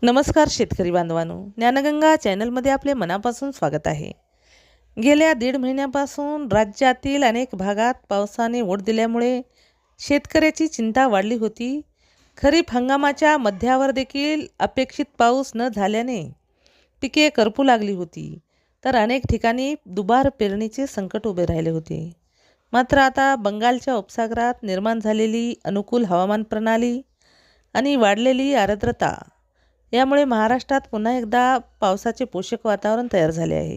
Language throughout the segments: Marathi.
नमस्कार शेतकरी बांधवांनो, ज्ञानगंगा चॅनलमध्ये आपले मनापासून स्वागत आहे. गेल्या 1.5 महिन्यापासून राज्यातील अनेक भागात पावसाने ओढ दिल्यामुळे शेतकऱ्याची चिंता वाढली होती. खरीप हंगामाच्या मध्यावर देखील अपेक्षित पाऊस न झाल्याने पिके करपू लागली होती, तर अनेक ठिकाणी दुबार पेरणीचे संकट उभे राहिले होते. मात्र आता बंगालच्या उपसागरात निर्माण झालेली अनुकूल हवामान प्रणाली आणि वाढलेली आर्द्रता यामुळे महाराष्ट्रात पुन्हा एकदा पावसाचे पोषक वातावरण तयार झाले आहे.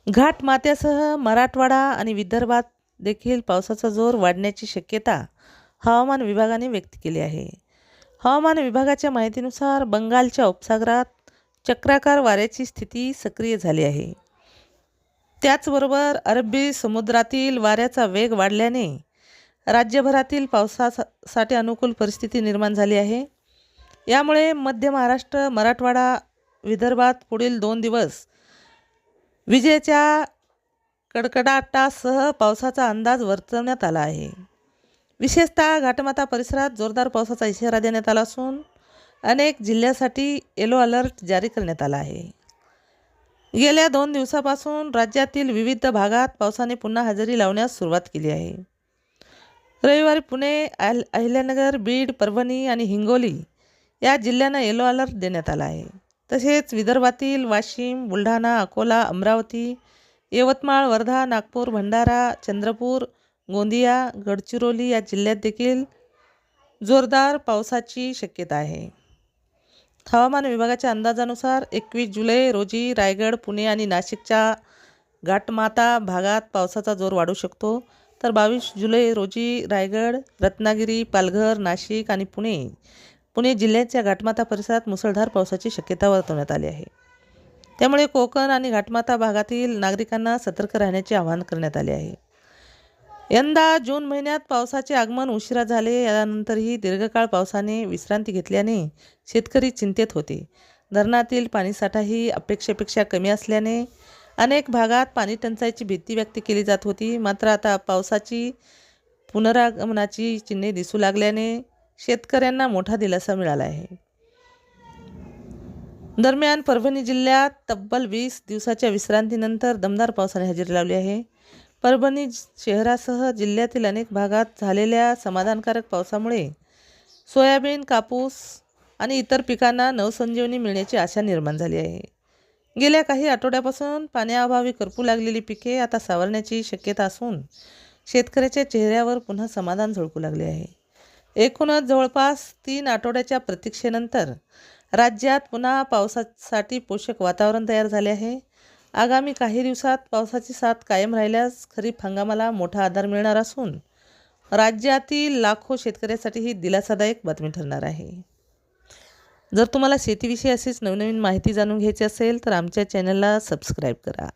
घाट माथ्यासह मराठवाडा आणि विदर्भात देखील पावसाचा जोर वाढण्याची शक्यता हवामान विभागाने व्यक्त केली आहे. हवामान विभागाच्या माहितीनुसार बंगालच्या उपसागरात चक्राकार वाऱ्याची स्थिती सक्रिय झाली आहे. त्याचबरोबर अरबी समुद्रातील वाऱ्याचा वेग वाढल्याने राज्यभरातील पावसासाठी अनुकूल परिस्थिती निर्माण झाली आहे. यामुळे मध्य महाराष्ट्र, मराठवाडा, विदर्भात पुढील 2 दिवस विजेच्या कडकडाटासह पावसाचा अंदाज वर्तवण्यात आला आहे. विशेषतः घाटमाथा परिसरात जोरदार पावसाचा इशारा देण्यात आला असून अनेक जिल्ह्यासाठी येलो अलर्ट जारी करण्यात आला आहे. गेल्या 2 दिवसापासून राज्यातील विविध भागात पावसाने पुन्हा हजेरी लावण्यास सुरुवात केली आहे. रविवारी पुणे, अहिल्यानगर, बीड, परभणी आणि हिंगोली या जिल्ह्यांना येलो अलर्ट देण्यात आला आहे. तसेच विदर्भातील वाशिम, बुलढाणा, अकोला, अमरावती, यवतमाळ, वर्धा, नागपूर, भंडारा, चंद्रपूर, गोंदिया, गडचिरोली या जिल्ह्यात देखील जोरदार पावसाची शक्यता आहे. हवामान विभागाच्या अंदाजानुसार 21 जुलै रोजी रायगड, पुणे आणि नाशिकच्या घाटमाथा भागात पावसाचा जोर वाढू शकतो, तर 22 जुलै रोजी रायगड, रत्नागिरी, पालघर, नाशिक आणि पुणे जिल्ह्याच्या घाटमाथा परिसरात मुसळधार पावसाची शक्यता वर्तवण्यात आली आहे. त्यामुळे कोकण आणि घाटमाथा भागातील नागरिकांना सतर्क राहण्याचे आवाहन करण्यात आले आहे. यंदा जून महिन्यात पावसाचे आगमन उशिरा झाले. यानंतरही दीर्घकाळ पावसाने विश्रांती घेतल्याने शेतकरी चिंतेत होते. धरणातील पाणीसाठाही अपेक्षेपेक्षा कमी असल्याने अनेक भागात पाणी टंचाईची भीती व्यक्त केली जात होती. मात्र आता पावसाची पुनरागमनाची चिन्हे दिसू लागल्याने शेतकऱ्यांना मोठा दिलासा मिळाला आहे. दरम्यान परभणी जिल्ह्यात तब्बल 20 दिवसाच्या विश्रांतीनंतर दमदार पावसाने हजेरी लावली आहे. परभणी शहरासह जिल्ह्यातील अनेक भागात झालेल्या समाधानकारक पावसामुळे सोयाबीन, कापूस आणि इतर पिकांना नवसंजीवनी मिळण्याची आशा निर्माण झाली आहे. गेल्या काही आठवड्यापासून पाण्याअभावी करपू लागलेली पिके आता सावरण्याची शक्यता असून शेतकऱ्याच्या चेहऱ्यावर पुन्हा समाधान झळकू लागले आहे. एकूणच जवळपास 3 आठवड्याच्या प्रतीक्षेनंतर राज्यात पुन्हा पावसासाठी पोषक वातावरण तयार झाले आहे. आगामी काही दिवसात पावसाची साथ कायम राहिल्यास खरीप हंगामाला मोठा आधार मिळणार असून राज्यातील लाखो शेतकऱ्यांसाठी ही दिलासादायक बातमी ठरणार आहे. जर तुम्हाला शेतीविषयी अशीच नवनवीन माहिती जाणून घ्यायची असेल तर आमच्या चॅनलला सबस्क्राईब करा.